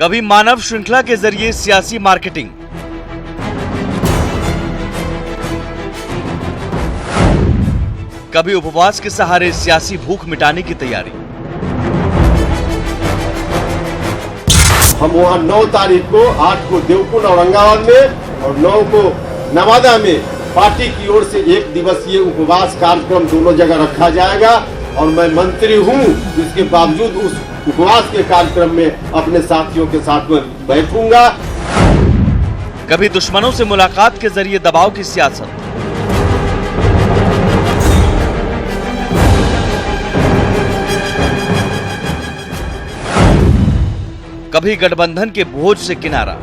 कभी मानव श्रृंखला के जरिए सियासी मार्केटिंग, कभी उपवास के सहारे सियासी भूख मिटाने की तैयारी। हम वहाँ 9 तारीख को 8 को देवकुंड औरंगाबाद में और 9 को नवादा में पार्टी की ओर से 1 दिवसीय उपवास कार्यक्रम दोनों जगह रखा जाएगा और मैं मंत्री हूँ, इसके बावजूद उस उपवास के कार्यक्रम में अपने साथियों के साथ में बैठूंगा। कभी दुश्मनों से मुलाकात के जरिए दबाव की सियासत, कभी गठबंधन के बोझ से किनारा।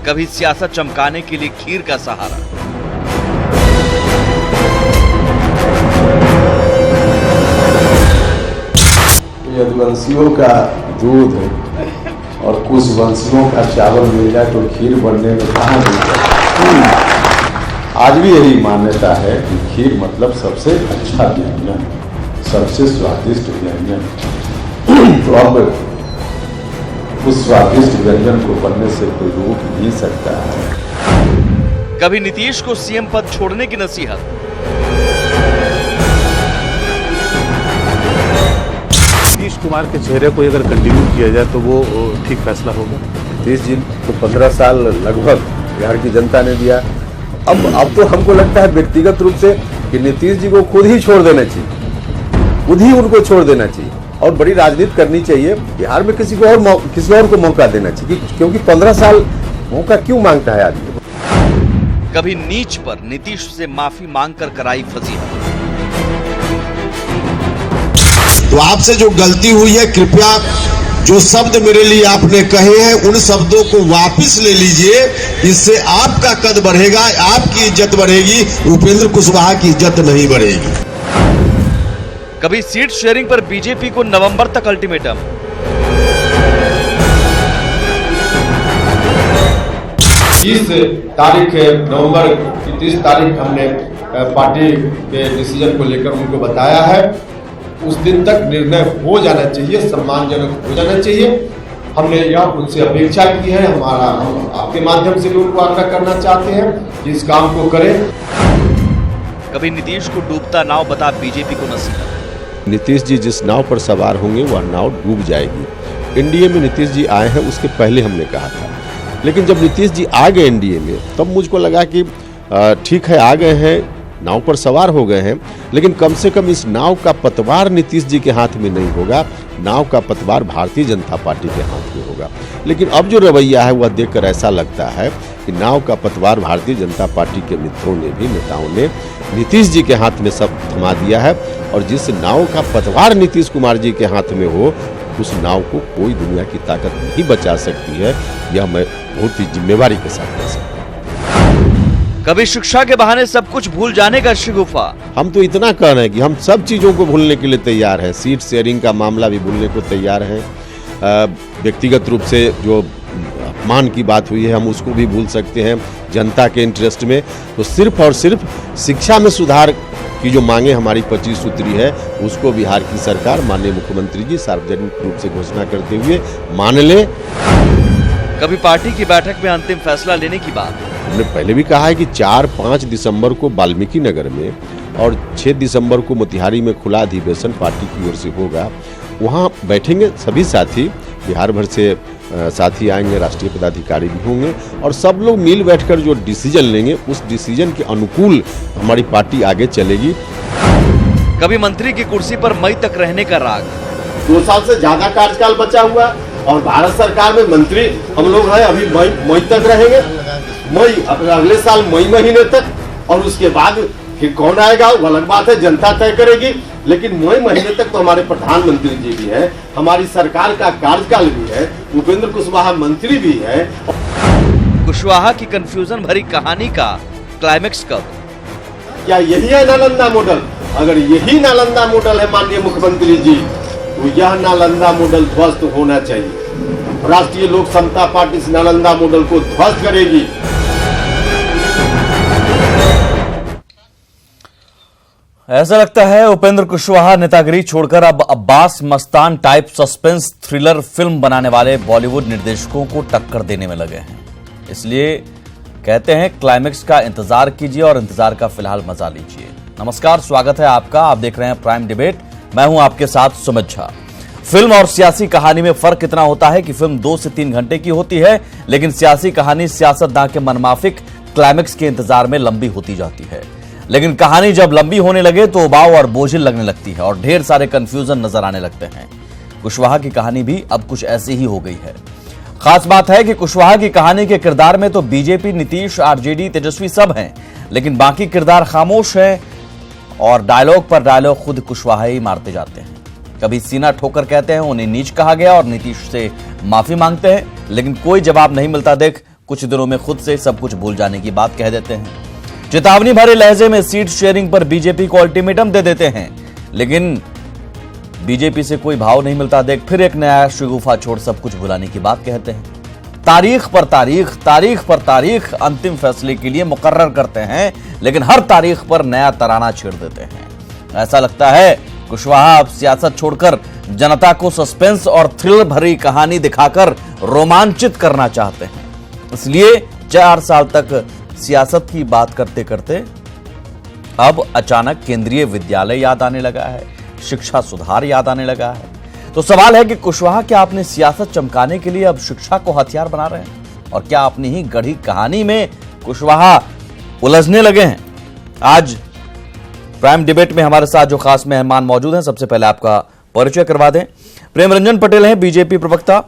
कभी सियासत चमकाने के लिए खीर का सहारा। यदुवंशियों का दूध और कुछ वंशियों का चावल मिल जाए तो खीर बनने में कहाँ मिल। आज भी यही मान्यता है कि खीर मतलब सबसे अच्छा व्यंजन, सबसे स्वादिष्ट व्यंजन। तो अब उस स्वादिष्ट व्यंजन को बनने से कोई रोक नहीं सकता है। कभी नीतीश को सीएम पद छोड़ने की नसीहत, नीतीश कुमार के चेहरे को अगर कंटिन्यू किया जाए तो वो ठीक फैसला होगा। नीतीश जी को 15 साल लगभग बिहार की जनता ने दिया। अब तो हमको लगता है व्यक्तिगत रूप से कि नीतीश जी को खुद ही छोड़ देना चाहिए, खुद ही उनको छोड़ देना चाहिए और बड़ी राजनीति करनी चाहिए। बिहार में किसी और को मौका देना चाहिए, क्योंकि 15 साल मौका क्यों मांगता है आदमी। कभी नीच पर नीतीश से माफी मांगकर कराई फजीहत। तो आपसे जो गलती हुई है, कृपया जो शब्द मेरे लिए आपने कहे हैं उन शब्दों को वापस ले लीजिए। इससे आपका कद बढ़ेगा, आपकी इज्जत बढ़ेगी, उपेंद्र कुशवाहा की इज्जत नहीं बढ़ेगी। कभी सीट शेयरिंग पर बीजेपी को नवंबर तक अल्टीमेटम। 30 तारीख नवंबर की 30 तारीख हमने पार्टी के डिसीजन को लेकर उनको बताया है। उस दिन तक निर्णय हो जाना चाहिए, सम्मानजनक हो जाना चाहिए। हमने यह उनसे अपेक्षा की है। हम आपके माध्यम से भी उनको आग्रह करना चाहते हैं कि इस काम को करें। कभी नीतीश को डूबता नाव बता बीजेपी को नसीहत। नीतीश जी जिस नाव पर सवार होंगे वह नाव डूब जाएगी। एनडीए में नीतीश जी आए हैं, उसके पहले हमने कहा था, लेकिन जब नीतीश जी आ गए एनडीए में तब मुझको लगा कि ठीक है, आ गए हैं, नाव पर सवार हो गए हैं, लेकिन कम से कम इस नाव का पतवार नीतीश जी के हाथ में नहीं होगा, नाव का पतवार भारतीय जनता पार्टी के हाथ में होगा। लेकिन अब जो रवैया है वह देखकर ऐसा लगता है कि नाव का पतवार भारतीय जनता पार्टी के मित्रों ने भी, नेताओं ने नीतीश जी के हाथ में सब थमा दिया है और जिस नाव का पतवार नीतीश कुमार जी के हाथ में हो उस नाव को कोई दुनिया की ताकत नहीं बचा सकती है। यह मैं बहुत ही जिम्मेवारी के साथ कह सकता हूं। कभी शिक्षा के बहाने सब कुछ भूल जाने का शिगुफा। हम तो इतना कह रहे हैं कि हम सब चीजों को भूलने के लिए तैयार हैं। सीट शेयरिंग का मामला भी भूलने को तैयार है। व्यक्तिगत रूप से जो अपमान की बात हुई है हम उसको भी भूल सकते हैं जनता के इंटरेस्ट में। तो सिर्फ और सिर्फ शिक्षा में सुधार की जो मांगे हमारी 25 सूत्री है उसको बिहार की सरकार, माननीय मुख्यमंत्री जी सार्वजनिक रूप से घोषणा करते हुए मान ले। कभी पार्टी की बैठक में अंतिम फैसला लेने की बात। हमने पहले भी कहा है कि 4-5 दिसंबर को वाल्मीकि नगर में और 6 दिसंबर को मोतिहारी में खुला अधिवेशन पार्टी की ओर से होगा। वहाँ बैठेंगे सभी साथी, बिहार भर से साथी आएंगे, राष्ट्रीय पदाधिकारी भी होंगे और सब लोग मिल बैठकर जो डिसीजन लेंगे उस डिसीजन के अनुकूल हमारी पार्टी आगे चलेगी। कभी मंत्री की कुर्सी पर मई तक रहने का राग। 2 साल से ज्यादा कार्यकाल बचा हुआ और भारत सरकार में मंत्री हम लोग हैं, अभी मई तक रहेंगे। मई अगले साल मई महीने तक और उसके बाद फिर कौन आएगा वो अलग बात है, जनता तय करेगी। लेकिन मई महीने तक तो हमारे प्रधानमंत्री जी भी हैं, हमारी सरकार का कार्यकाल भी है, उपेंद्र कुशवाहा मंत्री भी है। कुशवाहा की कंफ्यूजन भरी कहानी का क्लाइमेक्स कब? क्या यही है नालंदा मॉडल? अगर यही नालंदा मॉडल है माननीय मुख्यमंत्री जी, तो यह नालंदा मॉडल ध्वस्त होना चाहिए। राष्ट्रीय लोक समता पार्टी इस नालंदा मॉडल को ध्वस्त करेगी। ऐसा लगता है उपेंद्र कुशवाहा नेतागिरी छोड़कर अब Abbas Mastan type suspense thriller film बनाने वाले बॉलीवुड निर्देशकों को टक्कर देने में लगे हैं। इसलिए कहते हैं क्लाइमेक्स का इंतजार कीजिए और इंतजार का फिलहाल मजा लीजिए। नमस्कार, स्वागत है आपका। आप देख रहे हैं प्राइम डिबेट। मैं हूं आपके साथ सुमित झा। फिल्म और सियासी कहानी में फर्क इतना होता है कि फिल्म 2 से 3 घंटे की होती है, लेकिन सियासी कहानी सियासतदान के मनमाफिक क्लाइमेक्स के इंतजार में लंबी होती जाती है। लेकिन कहानी जब लंबी होने लगे तो उबाऊ और बोझिल लगने लगती है और ढेर सारे कंफ्यूजन नजर आने लगते हैं। कुशवाहा की कहानी भी अब कुछ ऐसी ही हो गई है। खास बात है कि कुशवाहा की कहानी के किरदार में तो बीजेपी, नीतीश, आरजेडी, तेजस्वी सब हैं, लेकिन बाकी किरदार खामोश हैं और डायलॉग पर डायलॉग खुद कुशवाहा ही मारते जाते हैं। कभी सीना ठोकर कहते हैं उन्हें नीच कहा गया और नीतीश से माफी मांगते हैं, लेकिन कोई जवाब नहीं मिलता देख कुछ दिनों में खुद से सब कुछ भूल जाने की बात कह देते हैं। चेतावनी भरे लहजे में सीट शेयरिंग पर बीजेपी को अल्टीमेटम दे देते हैं, लेकिन बीजेपी से कोई भाव नहीं मिलता देख फिर एक नया शगुफा छोड़ सब कुछ भुलाने की बात कहते हैं। तारीख पर तारीख, तारीख पर तारीख अंतिम फैसले के लिए मुकर्रर करते हैं, लेकिन हर तारीख पर नया तराना छेड़ देते हैं। ऐसा लगता है कुशवाहा अब सियासत छोड़कर जनता को सस्पेंस और थ्रिलर भरी कहानी दिखाकर रोमांचित करना चाहते हैं। इसलिए 4 साल तक सियासत की बात करते करते अब अचानक केंद्रीय विद्यालय याद आने लगा है, शिक्षा सुधार याद आने लगा है। तो सवाल है कि कुशवाहा क्या अपनी सियासत चमकाने के लिए अब शिक्षा को हथियार बना रहे हैं, और क्या अपनी ही गढ़ी कहानी में कुशवाहा उलझने लगे हैं? आज प्राइम डिबेट में हमारे साथ जो खास मेहमान मौजूद हैं, सबसे पहले आपका परिचय करवा दें। प्रेम रंजन पटेल हैं, बीजेपी प्रवक्ता।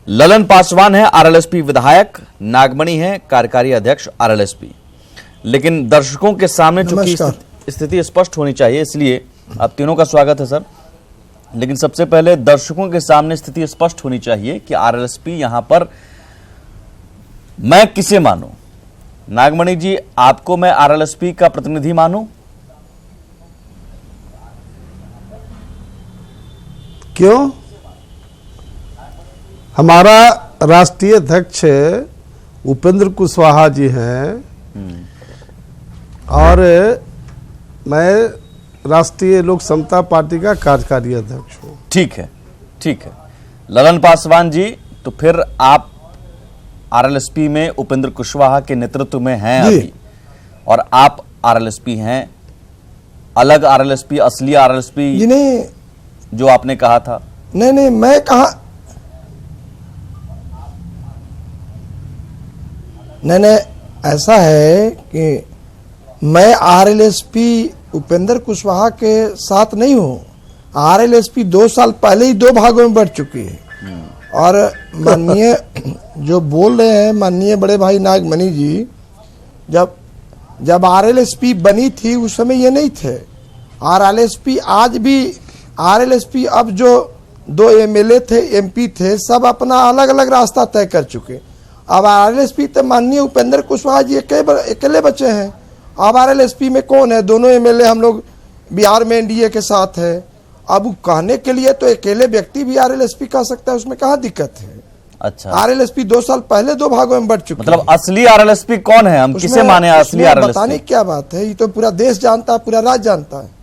ललन पासवान है, आरएलएसपी विधायक। नागमणि है, कार्यकारी अध्यक्ष आरएलएसपी। लेकिन दर्शकों के सामने चूंकि स्थिति स्पष्ट होनी चाहिए, इसलिए आप तीनों का स्वागत है सर। लेकिन सबसे पहले दर्शकों के सामने स्थिति स्पष्ट होनी चाहिए कि आरएलएसपी यहां पर मैं किसे मानूं? नागमणि जी, आपको मैं आरएलएसपी का प्रतिनिधि मानूं? क्यों? हमारा राष्ट्रीय अध्यक्ष उपेंद्र कुशवाहा जी हैं और मैं राष्ट्रीय लोक समता पार्टी का कार्यकारी अध्यक्ष हूँ। ठीक है, ठीक है। ललन पासवान जी, तो फिर आप आरएलएसपी में उपेंद्र कुशवाहा के नेतृत्व में हैं अभी, और आप आरएलएसपी हैं। अलग आरएलएसपी, असली आरएलएसपी नहीं, जो आपने कहा था। नहीं, मैं कहा नहीं, ऐसा है कि मैं आरएलएसपी उपेंद्र कुशवाहा के साथ नहीं हूँ। आरएलएसपी 2 साल पहले ही 2 भागों में बढ़ चुकी है। और माननीय जो बोल रहे हैं माननीय बड़े भाई नागमणि जी, जब आरएलएसपी बनी थी उस समय ये नहीं थे। आरएलएसपी आज भी आरएलएसपी अब जो 2 एमएलए थे, एमपी थे, सब अपना अलग अलग रास्ता तय कर चुके। अब आरएलएसपी तो माननीय उपेंद्र कुशवाहा जी अकेले बचे हैं। अब आरएलएसपी में कौन है? दोनों एमएलए हम लोग बिहार में एनडीए के साथ है। अब कहने के लिए तो अकेले व्यक्ति भी आरएलएसपी कह सकता है, उसमें कहाँ दिक्कत है? अच्छा, आरएलएसपी 2 साल पहले 2 भागों में बढ़ चुकी है। मतलब असली आरएलएसपी कौन है? हम किसे माने असली आरएलएसपी? बताने क्या बात है, ये तो पूरा देश जानता है, पूरा राज्य जानता है।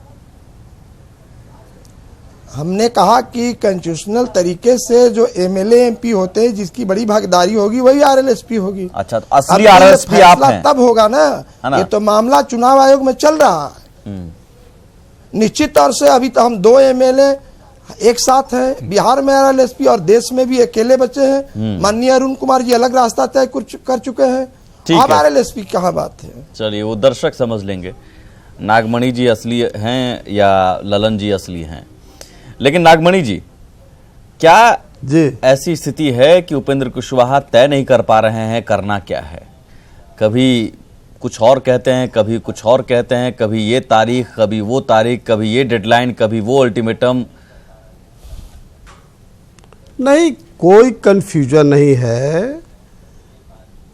हमने कहा कि कॉन्स्टिट्यूशनल तरीके से जो एमएलए एमपी होते हैं जिसकी बड़ी भागीदारी होगी वही आरएलएसपी होगी। अच्छा, तो असली आरएलएसपी आप हैं? तब होगा ना। ये तो मामला चुनाव आयोग में चल रहा है। निश्चित तौर से अभी तो हम 2 एमएलए एक साथ हैं, बिहार में आरएलएसपी और देश में भी अकेले बचे हैं। माननीय अरुण कुमार जी अलग रास्ता तय कर चुके हैं। अब आरएलएसपी कहाँ बात है? चलिए, वो दर्शक समझ लेंगे नागमणि जी असली हैं या ललन जी असली हैं। लेकिन नागमणि जी, क्या ऐसी स्थिति है कि उपेंद्र कुशवाहा तय नहीं कर पा रहे हैं करना क्या है? कभी कुछ और कहते हैं, कभी कुछ और कहते हैं, कभी ये तारीख, कभी वो तारीख, कभी ये डेडलाइन, कभी वो अल्टीमेटम। नहीं, कोई कंफ्यूजन नहीं है।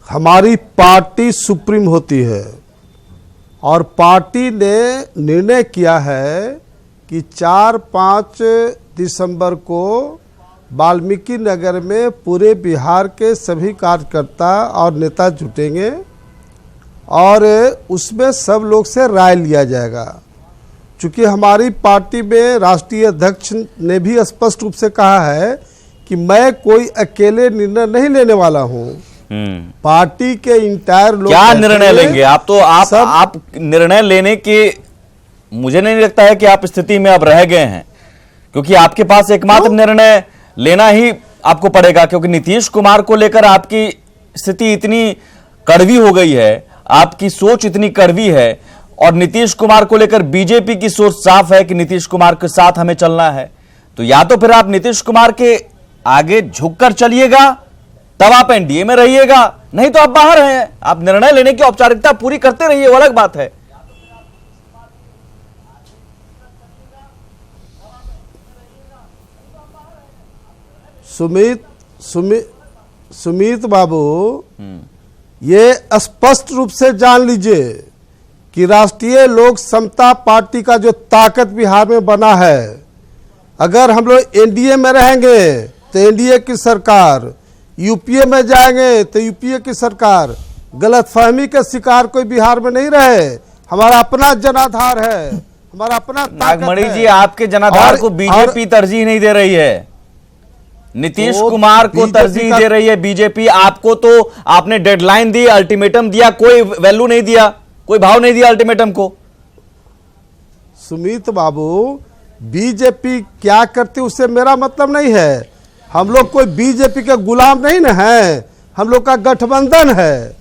हमारी पार्टी सुप्रीम होती है और पार्टी ने निर्णय किया है कि 4-5 दिसंबर को वाल्मीकि नगर में पूरे बिहार के सभी कार्यकर्ता और नेता जुटेंगे और उसमें सब लोग से राय लिया जाएगा। चूंकि हमारी पार्टी में राष्ट्रीय अध्यक्ष ने भी स्पष्ट रूप से कहा है कि मैं कोई अकेले निर्णय नहीं लेने वाला हूं। पार्टी के इंटायर लोग क्या निर्णय लेंगे आप? तो सब आप निर्णय लेने के, मुझे नहीं लगता है कि आप स्थिति में अब रह गए हैं, क्योंकि आपके पास एकमात्र निर्णय लेना ही आपको पड़ेगा, क्योंकि नीतीश कुमार को लेकर आपकी स्थिति इतनी कड़वी हो गई है, आपकी सोच इतनी कड़वी है, और नीतीश कुमार को लेकर बीजेपी की सोच साफ है कि नीतीश कुमार के साथ हमें चलना है। तो या तो फिर आप नीतीश कुमार के आगे झुककर चलिएगा, तब आप एनडीए में रहिएगा, नहीं तो आप बाहर हैं। आप निर्णय लेने की औपचारिकता पूरी करते रहिए, वो अलग बात है। सुमित बाबू, ये स्पष्ट रूप से जान लीजिए कि राष्ट्रीय लोक समता पार्टी का जो ताकत बिहार में बना है, अगर हम लोग एनडीए में रहेंगे तो एनडीए की सरकार, यूपीए में जाएंगे तो यूपीए की सरकार, गलतफहमी के शिकार कोई बिहार में नहीं रहे। हमारा अपना जनाधार है, हमारा अपना नागमणि जी, आपके जनाधार को बीजेपी तरजीह नहीं दे रही है, नीतीश कुमार को तरजीह दे रही है बीजेपी। आपको तो आपने डेडलाइन दी, अल्टीमेटम दिया, कोई वैल्यू नहीं दिया, कोई भाव नहीं दिया अल्टीमेटम को। सुमित बाबू, बीजेपी क्या करती उससे मेरा मतलब नहीं है। हम लोग कोई बीजेपी के गुलाम नहीं न है, हम लोग का गठबंधन है।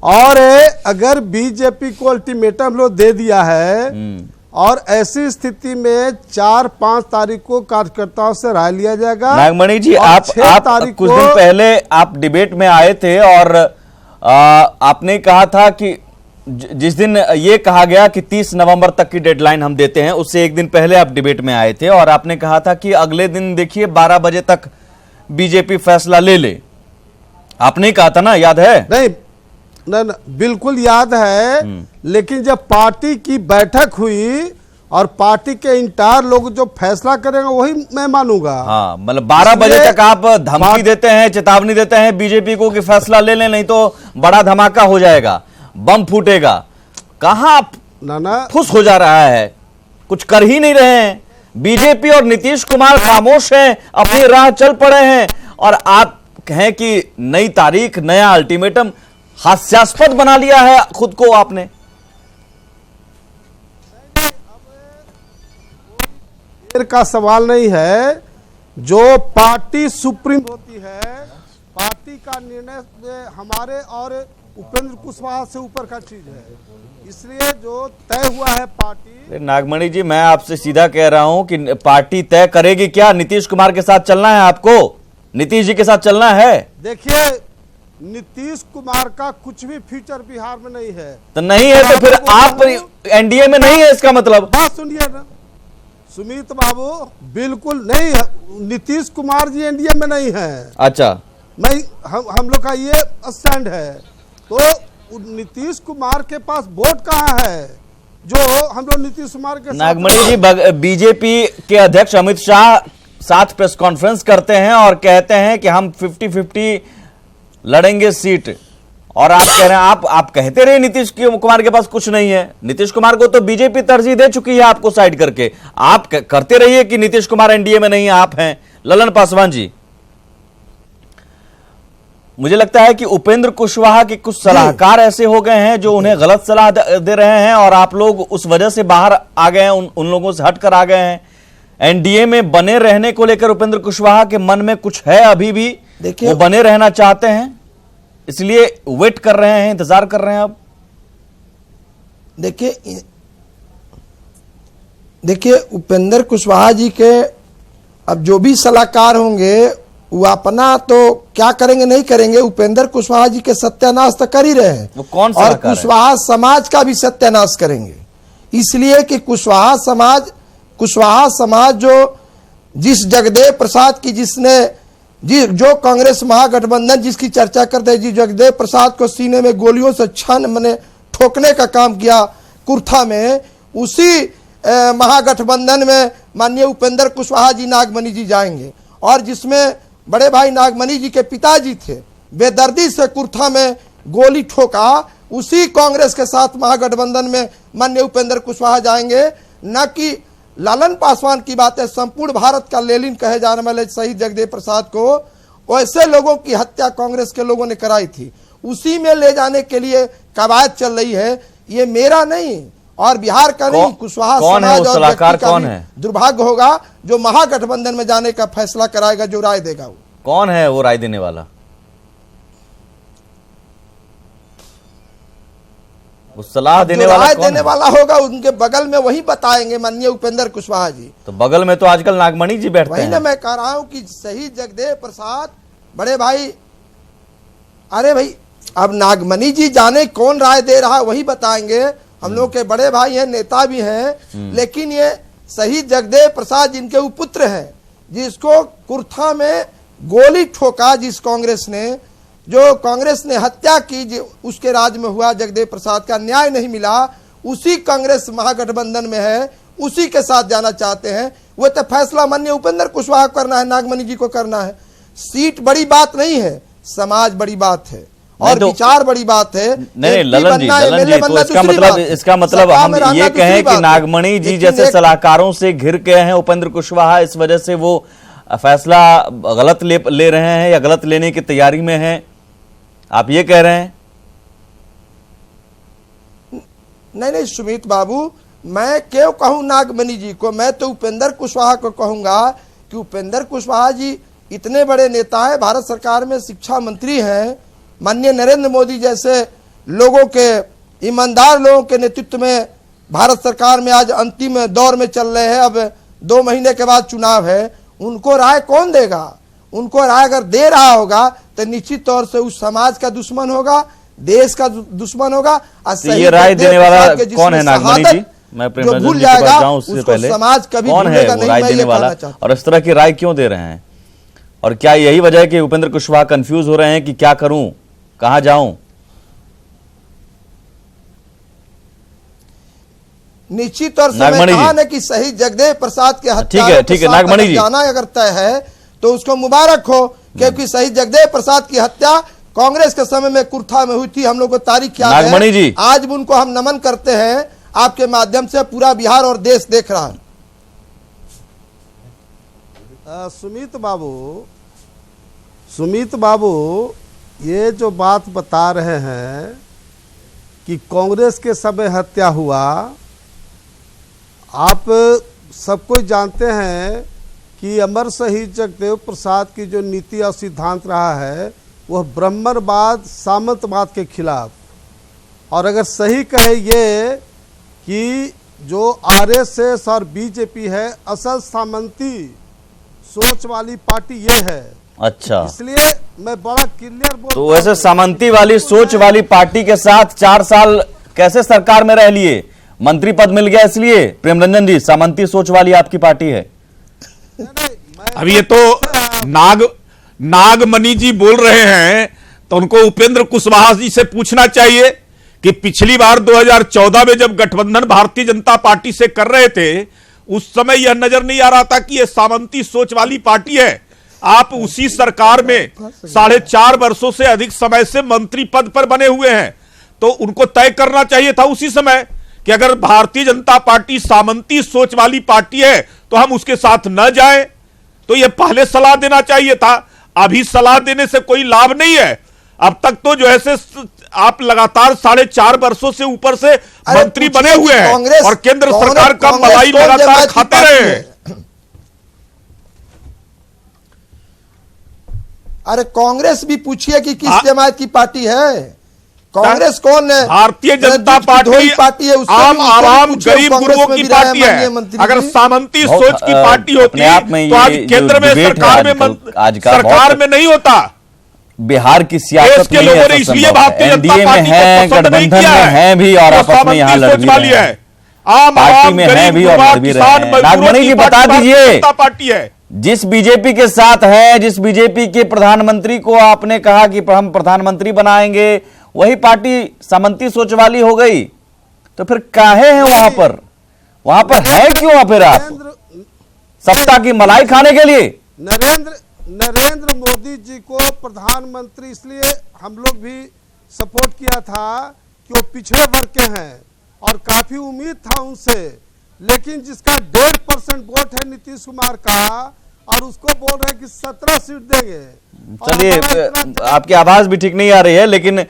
और अगर बीजेपी को अल्टीमेटम लोग दे दिया है, और ऐसी स्थिति में 4-5 तारीख को कार्यकर्ताओं से राय लिया जाएगा। नागमणि जी, आप कुछ दिन पहले आप डिबेट में आए थे और आपने कहा था कि जिस दिन ये कहा गया कि 30 नवंबर तक की डेडलाइन हम देते हैं, उससे एक दिन पहले आप डिबेट में आए थे और आपने कहा था कि अगले दिन देखिए 12 बजे तक बीजेपी फैसला ले ले। आपने कहा था ना, याद है? नहीं, बिल्कुल याद है। लेकिन जब पार्टी की बैठक हुई और पार्टी के इंटायर लोग जो फैसला करेंगे वही मैं मानूंगा। हाँ, मतलब 12 बजे तक आप धमकी देते हैं, चेतावनी देते हैं बीजेपी को कि फैसला ले लें, नहीं तो बड़ा धमाका हो जाएगा, बम फूटेगा। कहां फुस हो जा रहा है, कुछ कर ही नहीं रहे हैं। बीजेपी और नीतीश कुमार खामोश हैं, अपनी राह चल पड़े हैं, और आप कहें कि नई तारीख, नया अल्टीमेटम। हास्यास्पद बना लिया है खुद को आपने। देर का सवाल नहीं है, जो पार्टी सुप्रीम होती है, पार्टी का निर्णय हमारे और उपेंद्र कुशवाहा से ऊपर का चीज है। इसलिए जो तय हुआ है पार्टी। नागमणि जी, मैं आपसे सीधा कह रहा हूं कि पार्टी तय करेगी क्या? नीतीश कुमार के साथ चलना है आपको, नीतीश जी के साथ चलना है। देखिए, नीतीश कुमार का कुछ भी फ्यूचर बिहार में नहीं है। तो नहीं है तो फिर आप एनडीए में नहीं है, इसका मतलब। बात सुनिए ना सुमित बाबू, बिल्कुल नहीं है, नीतीश कुमार जी एनडीए में नहीं है। अच्छा, हम लोग का ये स्टैंड है। तो नीतीश कुमार के पास वोट कहाँ है जो हम लोग नीतीश कुमार के? नागमणि जी, बीजेपी के अध्यक्ष अमित शाह साथ प्रेस कॉन्फ्रेंस करते हैं और कहते हैं कि हम 50-50 लड़ेंगे सीट, और आप कह रहे हैं, आप कहते रहे नीतीश कुमार के पास कुछ नहीं है। नीतीश कुमार को तो बीजेपी तरजीह दे चुकी है आपको साइड करके। आप करते रहिए कि नीतीश कुमार एनडीए में नहीं है, आप हैं। ललन पासवान जी, मुझे लगता है कि उपेंद्र कुशवाहा के कुछ सलाहकार ऐसे हो गए हैं जो उन्हें गलत सलाह दे रहे हैं, और आप लोग उस वजह से बाहर आ गए हैं, उन लोगों से हटकर आ गए हैं। एनडीए में बने रहने को लेकर उपेंद्र कुशवाहा के मन में कुछ है अभी भी, वो बने रहना चाहते हैं, इसलिए वेट कर रहे हैं, इंतजार कर रहे हैं। अब देखिए उपेंद्र कुशवाहा जी के अब जो भी सलाहकार होंगे वो अपना तो क्या करेंगे नहीं करेंगे, उपेंद्र कुशवाहा जी के सत्यानाश तो कर ही रहे हैं। वो कौन और कुशवाहा समाज का भी सत्यानाश करेंगे, इसलिए कि कुशवाहा समाज जो जिस जगदेव प्रसाद की जो कांग्रेस महागठबंधन जिसकी चर्चा करते हैं, जी जगदेव प्रसाद को सीने में गोलियों से ठोकने का काम किया कुर्था में, उसी महागठबंधन में माननीय उपेंद्र कुशवाहा जी, नागमणि जी जाएंगे। और जिसमें बड़े भाई नागमणि जी के पिताजी थे, बेदर्दी से कुर्था में गोली ठोका, उसी कांग्रेस के साथ महागठबंधन में माननीय उपेंद्र कुशवाहा जाएंगे। न कि लालन पासवान की बातें। संपूर्ण भारत का लेनिन कहे जाने वाले शहीद जगदेव प्रसाद को वैसे लोगों की हत्या कांग्रेस के लोगों ने कराई थी, उसी में ले जाने के लिए कवायद चल रही है। ये मेरा नहीं और बिहार का नहीं, कुशवाहा समाज और व्यक्ति का भी दुर्भाग्य होगा जो महागठबंधन में जाने का फैसला कराएगा, जो राय देगा। वो कौन है वो राय देने वाला? वो सलाह देने वाला राय कौन देने है? वाला होगा उनके बगल में, वही बताएंगे माननीय उपेंद्र कुशवाहा जी। तो बगल में तो आजकल नागमणि जी बैठते वही हैं। ना मैं कह रहा हूं कि शहीद जगदेव प्रसाद बड़े भाई, अरे भाई अब नागमणि जी जाने कौन राय दे रहा है वही बताएंगे। हम लोग के बड़े भाई हैं, नेता भी हैं, लेकिन ये शहीद जगदेव प्रसाद जिनके पुत्र हैं, जिसको कुर्था में गोली ठोका, जिस कांग्रेस ने, जो कांग्रेस ने हत्या की, उसके राज में हुआ, जगदेव प्रसाद का न्याय नहीं मिला, उसी कांग्रेस महागठबंधन में है, उसी के साथ जाना चाहते हैं। वो तो फैसला माननीय उपेंद्र कुशवाहा को करना है, नागमणि जी को करना है। सीट बड़ी बात नहीं है, समाज बड़ी बात है और तो, विचार बड़ी बात है। नहीं ललन जी, तो इसका मतलब हम ये कहें कि नागमणि जी जैसे सलाहकारों से घिर गए हैं उपेंद्र कुशवाहा, इस वजह से वो फैसला गलत ले रहे हैं या गलत लेने की तैयारी में हैं, आप ये कह रहे हैं? नहीं सुमित बाबू, मैं क्यों कहूं नागमणि जी को, मैं तो उपेंद्र कुशवाहा को कहूंगा कि उपेंद्र कुशवाहा जी इतने बड़े नेता है, भारत सरकार में शिक्षा मंत्री हैं, माननीय नरेंद्र मोदी जैसे लोगों के, ईमानदार लोगों के नेतृत्व में भारत सरकार में आज अंतिम दौर में चल रहे हैं। अब 2 महीने के बाद चुनाव है, उनको राय कौन देगा? उनको राय अगर दे रहा होगा तो निश्चित तौर से उस समाज का दुश्मन होगा, देश का दुश्मन होगा। तो ये राय देने वाला कौन है नागमणि जी? मैं भूल जाएगा उसको समाज कभी कौन है वो राय देने वाला, और इस तरह की राय क्यों दे रहे हैं? और क्या यही वजह है कि उपेंद्र कुशवाहा कंफ्यूज हो रहे हैं कि क्या करूं, कहां जाऊं? निश्चित तौर से मैं कहा ना कि शहीद जगदेव प्रसाद के हत्या ठीक है नागमणि जी, जाना अगर तय है तो उसको मुबारक हो, क्योंकि शहीद जगदेव प्रसाद की हत्या कांग्रेस के समय में कुर्था में हुई थी। हम लोग को तारीख याद है। नागमणि जी, आज भी उनको हम नमन करते हैं, आपके माध्यम से पूरा बिहार और देश देख रहा है। सुमित बाबू ये जो बात बता रहे हैं कि कांग्रेस के समय हत्या हुआ, आप सब कोई जानते हैं कि अमर शहीद जगदेव प्रसाद की जो नीति और सिद्धांत रहा है वह ब्राह्मणवाद, सामंतवाद के खिलाफ, और अगर सही कहे ये कि जो आरएसएस और बीजेपी है असल सामंती सोच वाली पार्टी ये है। अच्छा, इसलिए मैं बड़ा क्लियर बोल, तो वैसे सामंती वाली सोच वाली पार्टी के साथ 4 साल कैसे सरकार में रह लिए? मंत्री पद मिल गया इसलिए? प्रेमरंजन जी, सामंती सोच वाली आपकी पार्टी है। अब ये तो नागमणि जी बोल रहे हैं, तो उनको उपेंद्र कुशवाहा जी से पूछना चाहिए कि पिछली बार 2014 में जब गठबंधन भारतीय जनता पार्टी से कर रहे थे, उस समय यह नजर नहीं आ रहा था कि यह सामंती सोच वाली पार्टी है। आप उसी सरकार में 4.5 वर्षों से अधिक समय से मंत्री पद पर बने हुए हैं, तो उनको तय करना चाहिए था उसी समय कि अगर भारतीय जनता पार्टी सामंती सोच वाली पार्टी है तो हम उसके साथ न जाएं। तो यह पहले सलाह देना चाहिए था। अभी सलाह देने से कोई लाभ नहीं है। अब तक तो जो है आप लगातार 4.5 वर्षों से ऊपर से मंत्री बने हुए हैं और केंद्र सरकार का मलाई लगातार खाते रहे हैं। अरे कांग्रेस भी पूछिए कि किस जमात की पार्टी है। कांग्रेस कौन है? भारतीय जनता पार्टी है, आम आवाम गरीब गुरुओं की पार्टी है। अगर सामंती सोच की पार्टी होती तो आज केंद्र में सरकार में नहीं होता। बिहार की सियासत के लोगों ने इसलिए भारतीय जनता पार्टी को पसंद नहीं किया है भी और आपस में यहाँ लड़ भी रहे हैं। आम आवाम गरीब किसान नागमणि जी बता दीजिए, पार्टी है जिस बीजेपी के साथ है, जिस बीजेपी के प्रधानमंत्री को आपने कहा कि हम प्रधानमंत्री बनाएंगे, वही पार्टी सामंती सोच वाली हो गई, तो फिर काहे हैं वहां पर है क्यों? फिर आप सत्ता की मलाई खाने के लिए? नरेंद्र मोदी जी को प्रधानमंत्री इसलिए हम लोग भी सपोर्ट किया था कि वो पिछड़े वर्ग के हैं और काफी उम्मीद था उनसे लेकिन जिसका 1.5% वोट है नीतीश कुमार का, और उसको बोल रहे हैं कि 17 सीट देंगे। चलिए, आपकी आवाज भी ठीक नहीं आ रही है, लेकिन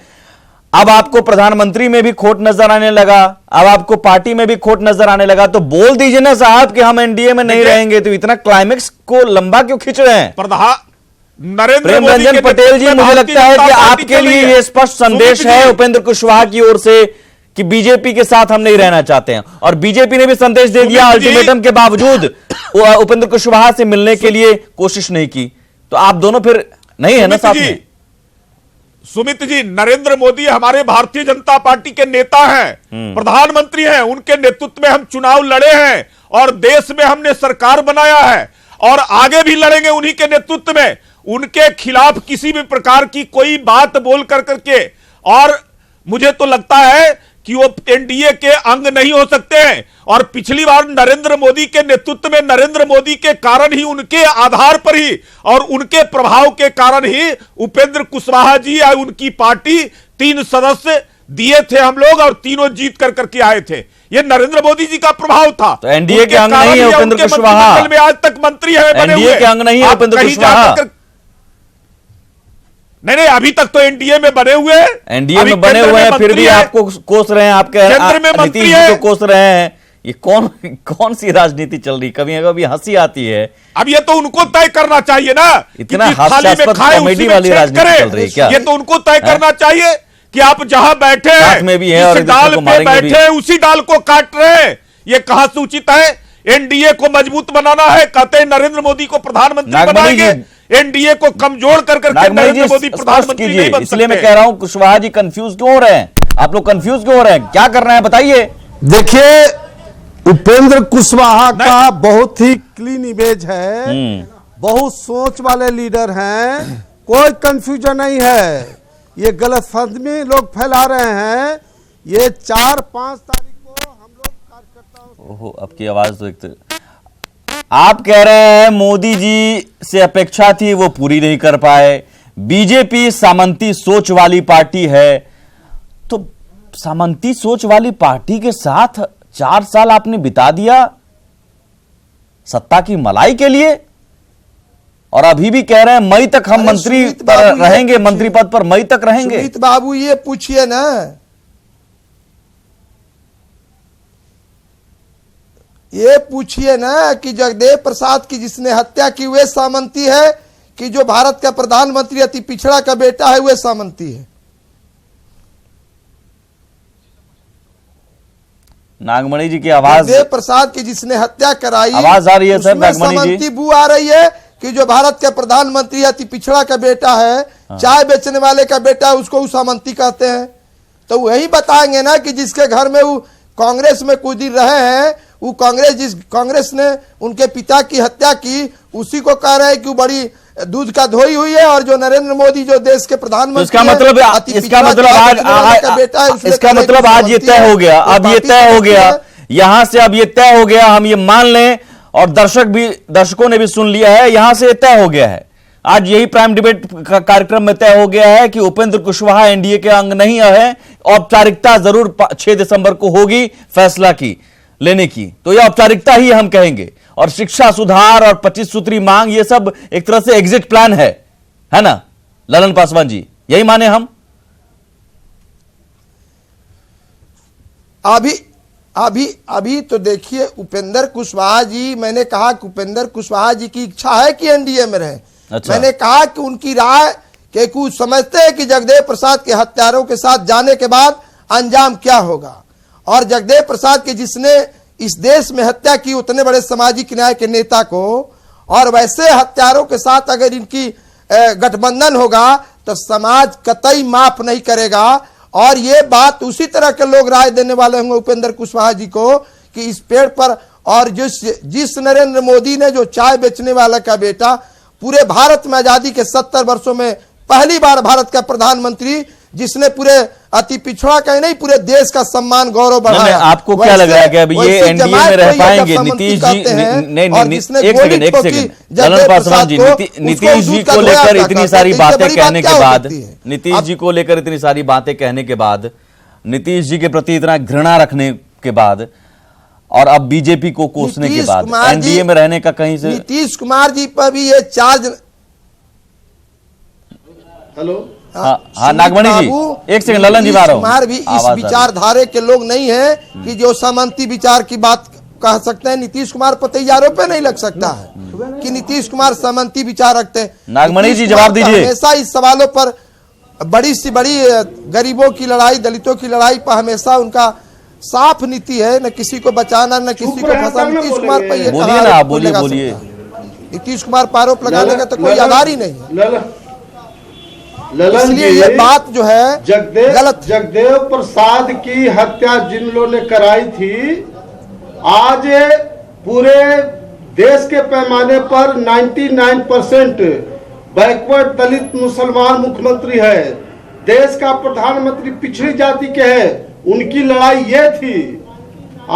अब आपको प्रधानमंत्री में भी खोट नजर आने लगा, अब आपको पार्टी में भी खोट नजर आने लगा, तो बोल दीजिए ना साहब कि हम एनडीए में नहीं रहेंगे। तो इतना क्लाइमेक्स को लंबा क्यों खींच रहे हैं? नरेंद्र प्रेम रंजन पटेल जी, मुझे लगता है कि आपके लिए यह स्पष्ट संदेश है उपेंद्र कुशवाहा की ओर से कि बीजेपी के साथ हम नहीं रहना चाहते हैं, और बीजेपी ने भी संदेश दे दिया, अल्टीमेटम के बावजूद उपेंद्र कुशवाहा से मिलने के लिए कोशिश नहीं की। तो आप दोनों फिर नहीं है ना साथ में? सुमित जी, नरेंद्र मोदी हमारे भारतीय जनता पार्टी के नेता हैं, प्रधानमंत्री हैं, उनके नेतृत्व में हम चुनाव लड़े हैं और देश में हमने सरकार बनाया है और आगे भी लड़ेंगे उन्हीं के नेतृत्व में। उनके खिलाफ किसी भी प्रकार की कोई बात बोल करके, और मुझे तो लगता है कि वो एनडीए के अंग नहीं हो सकते हैं। और पिछली बार नरेंद्र मोदी के नेतृत्व में, नरेंद्र मोदी के कारण ही, उनके आधार पर ही और उनके प्रभाव के कारण ही उपेंद्र कुशवाहा जी या उनकी पार्टी 3 सदस्य दिए थे हम लोग, और तीनों जीत करके आए थे। ये नरेंद्र मोदी जी का प्रभाव था। तो एनडीए के अंग नहीं है उपेंद्र कुशवाहा, में आज तक मंत्री है बने हुए। एनडीए के अंग नहीं है उपेंद्र कुशवाहा। नहीं, अभी तक तो एनडीए में बने हुए हैं, एनडीए में बने हुए हैं, फिर भी आपको कोस रहे हैं, आपके नीतीश जी को कोस रहे हैं। ये कौन सी राजनीति चल रही? कभी कभी हंसी आती है। अब ये तो उनको तय करना चाहिए ना, इतना हास्यास्पद कॉमेडी वाली राजनीति चल रही है क्या? ये तो उनको तय करना चाहिए कि आप जहां बैठे हैं, में भी है, और डाल पे बैठे हैं, उसी डाल को काट रहे हैं। ये कहां से उचित है? एनडीए को मजबूत बनाना है, कहते हैं नरेंद्र मोदी को प्रधानमंत्री बनाएंगे, एनडीए को कमजोर करके नरेंद्र मोदी प्रधानमंत्री नहीं बन सकते। इसलिए मैं कह रहा हूं कुशवाहा जी कंफ्यूज क्यों हो रहे हैं? आप लोग कंफ्यूज क्यों हो रहे हैं? क्या कर रहे हैं बताइए। देखिए, उपेंद्र कुशवाहा का बहुत ही क्लीन इमेज है, बहुत सोच वाले लीडर हैं, कोई कंफ्यूजन नहीं है। ये गलतफहमी लोग फैला रहे हैं। ये 4-5 तारीख को हम लोग कार्यकर्ताओं, ओहो, आपकी आवाज तो एक आप कह रहे हैं मोदी जी से अपेक्षा थी वो पूरी नहीं कर पाए, बीजेपी सामंती सोच वाली पार्टी है। तो सामंती सोच वाली पार्टी के साथ 4 साल आपने बिता दिया सत्ता की मलाई के लिए, और अभी भी कह रहे हैं मई तक हम मंत्री पर रहेंगे, मंत्री पद पर मई तक रहेंगे। सुमित बाबू, ये पूछिए ना, ये पूछिए ना कि जगदेव प्रसाद की जिसने हत्या की वे सामंती है, कि जो भारत का प्रधानमंत्री अति पिछड़ा का बेटा है वे सामंती है? नागमणि जी की आवाज, जगदेव प्रसाद की जिसने हत्या कराई, आवाज आ रही है सर नागमणि जी? सामंती बू आ रही है कि जो भारत का प्रधानमंत्री अति पिछड़ा का बेटा है, चाय बेचने वाले का बेटा है, उसको सामंती कहते हैं। तो वही बताएंगे ना कि जिसके घर में वो कांग्रेस में कुछ दिन रहे हैं, वो कांग्रेस ने उनके पिता की हत्या की, उसी को कह रहे हैं कि वो बड़ी दूध का धोई हुई है। और जो नरेंद्र मोदी जो देश के प्रधानमंत्री, इसका मतलब आज ये तय हो गया, अब ये तय हो गया, यहां से अब ये तय हो गया, हम ये मान लें, और दर्शकों ने भी सुन लिया है, यहां से तय हो गया है। आज यही प्राइम डिबेट का कार्यक्रम में तय हो गया है कि उपेंद्र कुशवाहा एनडीए के अंग नहीं है। औपचारिकता जरूर 6 दिसंबर को होगी फैसला की लेने की, तो यह औपचारिकता ही हम कहेंगे। और शिक्षा सुधार और 25 सूत्री मांग, ये सब एक तरह से एग्जिट प्लान है ना ललन पासवान जी? यही माने हम? अभी तो देखिए, उपेंद्र कुशवाहा जी, मैंने कहा कि उपेंद्र कुशवाहा जी की इच्छा है कि एनडीए में रहे। अच्छा। मैंने कहा कि उनकी राय कि कुछ समझते हैं कि जगदेव प्रसाद के हत्यारों के साथ जाने के बाद अंजाम क्या होगा, और जगदेव प्रसाद के जिसने इस देश में हत्या की, उतने बड़े सामाजिक न्याय के नेता को, और वैसे हत्यारों के साथ अगर इनकी गठबंधन होगा तो समाज कतई माफ नहीं करेगा। और ये बात उसी तरह के लोग राय देने वाले होंगे उपेंद्र कुशवाहा जी को कि इस पेड़ पर, और जिस नरेंद्र मोदी ने, जो चाय बेचने वाला का बेटा, पूरे भारत में आजादी के 70 वर्षों में पहली बार भारत का प्रधानमंत्री, जिसने पूरे अति पिछड़ा का ही नहीं पूरे देश का सम्मान गौरव बढ़ाया। आपको क्या लग रहा है कि अब ये एनडीए में रह पाएंगे? नीतीश जी, नहीं, एक सेकंड ललन पासवान जी, नीतीश जी को लेकर इतनी सारी बातें कहने के बाद, नीतीश जी को लेकर इतनी सारी बातें कहने के बाद, नीतीश जी के प्रति इतना घृणा रखने के बाद, और अब बीजेपी को कोसने के नीतीश बाद कुमार जी- एनडीए में रहने का कहीं से नीतीश कुमार जी पर भी ये चार्ज। हेलो, हाँ सुमित नागमणि जी, बाबू, एक सेकंड, ललन जी नीतीश आ रहा हूं। कुमार भी इस आवाज आ रही है। विचारधारे के लोग नहीं है कि जो सामंती विचार की बात कह सकते हैं। नीतीश कुमार पर तैयारों पे नहीं लग सकता है कि नीतीश कुमार सामंती विचार रखते हैं। नागमणि नीतीश जी, कुमार जवाब का दीजिए। हमेशा इस सवालों पर बड़ी सी बड़ी गरीबों की लड़ाई, दलितों की लड़ाई पर हमेशा उनका साफ नीति है, न किसी को बचाना न किसी को फंसाना। नीतीश कुमार पर ये बोलिए कहाँ ना, आरोप बोलिए लगा बोलिए। सकता है? नीतीश कुमार पर आरोप लगाने का तो कोई आधार ही नहीं है। ललन इसलिए जी, ये बात जो है गलत। जगदेव प्रसाद की हत्या जिन लोगों ने कराई थी, आज पूरे देश के पैमाने पर 99% बैकवर्ड दलित मुसलमान मुख्यमंत्री है। देश का प्रधानमंत्री पिछड़ी जाति के है। उनकी लड़ाई ये थी।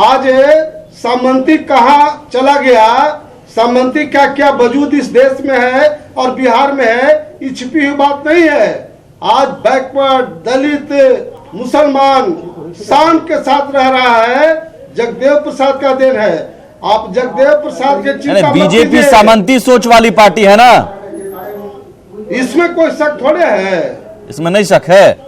आज सामंती कहाँ चला गया, सामंती क्या क्या वजूद इस देश में है और बिहार में है, ये छिपी हुई बात नहीं है। आज बैकवर्ड दलित मुसलमान शान के साथ रह रहा है, जगदेव प्रसाद का देन है। आप जगदेव प्रसाद के चिंता मत बीजेपी कीजिए। सामंती सोच वाली पार्टी है ना, इसमें कोई शक थोड़े है। इसमें नहीं शक है।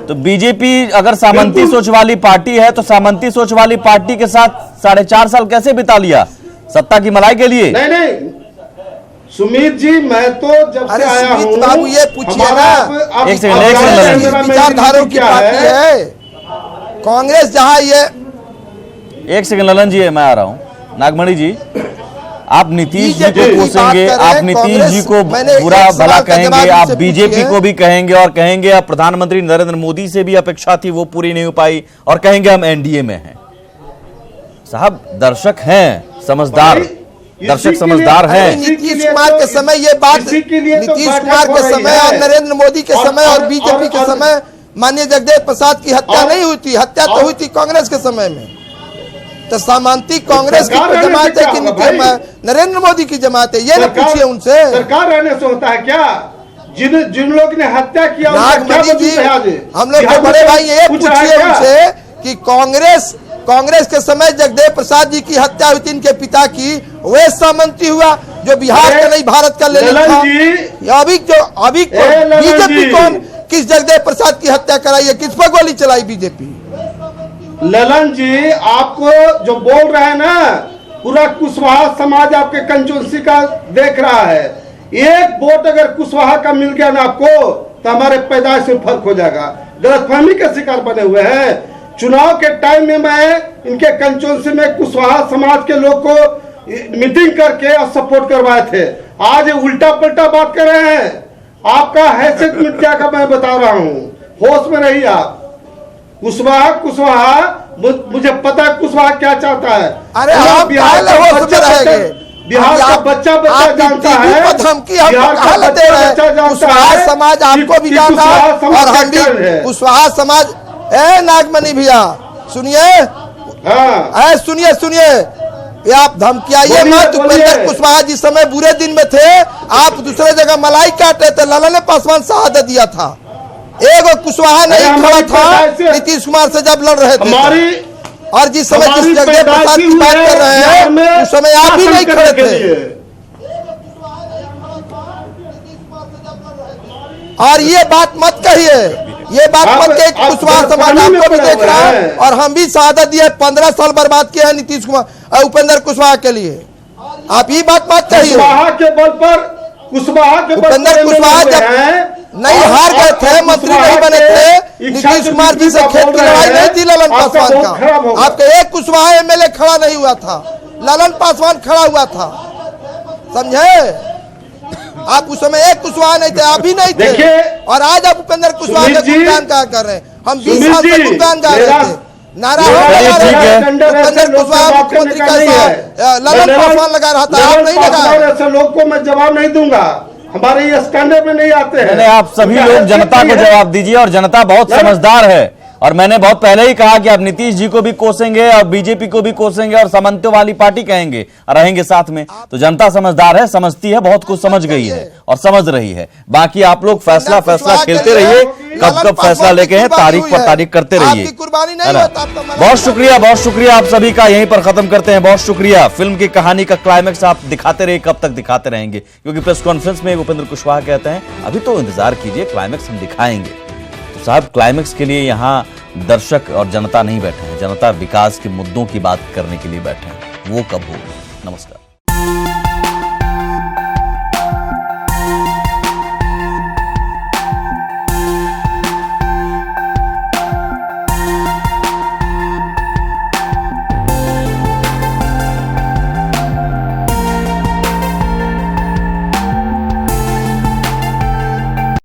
तो बीजेपी अगर सामंती सोच वाली पार्टी है तो सामंती सोच वाली पार्टी के साथ 4.5 साल कैसे बिता लिया सत्ता की मलाई के लिए? नहीं सुमित जी, मैं तो जब से आया हूँ, सुमित बाबू ये पूछिए ना, एक सेकंड, विचारधारों की पार्टी है कांग्रेस। जहां ये एक सेकंड ललन जी, मैं आ रहा हूं। नागमणि जी, आप नीतीश जी को बीजेपी की कोसेंगे, बात कर रहे आप हैं, नीतीश जी को कांग्रेस, मैंने बुरा एक भला सवाल का कहेंगे, जवाब आप इससे बीजेपी पूछिए। को भी कहेंगे और कहेंगे अब प्रधानमंत्री नरेंद्र मोदी से भी अपेक्षा थी वो पूरी नहीं हो पाई, और कहेंगे हम एनडीए में हैं। साहब दर्शक हैं समझदार, दर्शक समझदार हैं। नीतीश कुमार के समय ये बात, नीतीश कुमार के समय और नरेंद्र मोदी के समय और बीजेपी के समय माननीय जगदेव प्रसाद की हत्या नहीं हुई थी। हत्या तो हुई थी कांग्रेस के समय में। तो सामंती कांग्रेस की जमात है कि नरेंद्र मोदी की जमात है? ये ना पूछिए उनसे। सरकार रहने से होता है क्या? जिन लोग ने हत्या किया, नागमणि जी, हम लोग के बड़े भाई ये पूछिए उनसे कि कांग्रेस के समय जगदेव प्रसाद जी की हत्या हुई थी, इनके पिता की, वे सामंती हुआ जो बिहार का नहीं भारत का ले था। अभी बीजेपी कौन किस जगदेव प्रसाद की हत्या कराई है? किस पर गोली चलाई बीजेपी? ललन जी, आपको जो बोल रहे हैं ना, पूरा कुशवाहा समाज आपके कंचुंसी का देख रहा है। एक वोट अगर कुशवाहा का मिल गया ना आपको, तो हमारे पैदाइश में फर्क हो जाएगा। गलतफहमी के शिकार बने हुए हैं। चुनाव के टाइम में मैं इनके कंचुंसी में कुशवाहा समाज के लोग को मीटिंग करके और सपोर्ट करवाए थे। आज उल्टा पलटा बात कर रहे हैं। आपका हैसियत मिट जाएगा, मैं बता रहा हूँ। होश में रहिए आप। कुशवाहा मुझे पता है कुशवाहा क्या चाहता है। अरे आप बिहार का बच्चा जानता है, बिहार का बच्चा जानता है। कुशवाहा समाज आपको भी जान रहा है और हम भी कुशवाहा समाज। नागमणि भैया सुनिए, सुनिए, ये आप धमकियाइए मत। उपेंद्र कुशवाहा जिस समय बुरे दिन में थे, आप दूसरे जगह मलाई काटे थे। ललन पासवान शहादत दिया था। एक कुशवाहा नहीं खड़ा था नीतीश कुमार से जब लड़ रहे थे। और जिस समय जिस जगदेव प्रसाद की बात कर रहे हैं, उस समय आप भी नहीं खड़े थे। और ये बात मत कहिए, ये बात मत कहिए। कुशवाहा समाज आपको भी देख रहा है और हम भी शहादत दिए। 15 साल बर्बाद किए हैं नीतीश कुमार उपेंद्र कुशवाहा के लिए। आप ये बात मत कहिए। कुशवाहा के बल पर उपेंद्र कुशवाहा जब नहीं हार गए थे, मंत्री नहीं बने थे, नीतीश कुमार जी से खेत की लड़ाई नहीं थी ललन पासवान का। आपके एक कुशवाहा एमएलए खड़ा नहीं हुआ था, ललन पासवान खड़ा हुआ था। समझे? आप उस समय एक कुशवाहा नहीं थे, आप भी नहीं थे। और आज आप उपेंद्र कुशवाहा का गुणगान क्या कर रहे हैं? हम 20 साल से गुणगान गा रहे थे, नारा उपेंद्र कुशवाहा मुख्यमंत्री का ललन पासवान लगा रहा था, आप नहीं लगा। ऐसे लोग को मैं जवाब नहीं दूंगा, हमारे ये स्टैंडर्ड में नहीं आते हैं। नहीं, आप सभी लोग जनता को जवाब दीजिए और जनता बहुत समझदार है। और मैंने बहुत पहले ही कहा कि आप नीतीश जी को भी कोसेंगे और बीजेपी को भी कोसेंगे और सामंतियों वाली पार्टी कहेंगे और रहेंगे साथ में। तो जनता समझदार है, समझती है, बहुत कुछ समझ गई है और समझ रही है। बाकी आप लोग फैसला खेलते रहिए। कब कब फैसला लेके हैं, तारीख पर तारीख करते रहिए। आपकी कुर्बानी नहीं है ना? होता तो मना बहुत शुक्रिया आप सभी का। यहीं पर खत्म करते हैं। बहुत शुक्रिया। फिल्म की कहानी का क्लाइमेक्स आप दिखाते रहिए, कब तक दिखाते रहेंगे, क्योंकि प्रेस कॉन्फ्रेंस में उपेंद्र कुशवाहा कहते हैं अभी तो इंतजार कीजिए, क्लाइमेक्स हम दिखाएंगे। तो साहब, क्लाइमेक्स के लिए यहाँ दर्शक और जनता नहीं बैठे हैं, जनता विकास के मुद्दों की बात करने के लिए बैठे हैं। वो कब होगी? नमस्कार।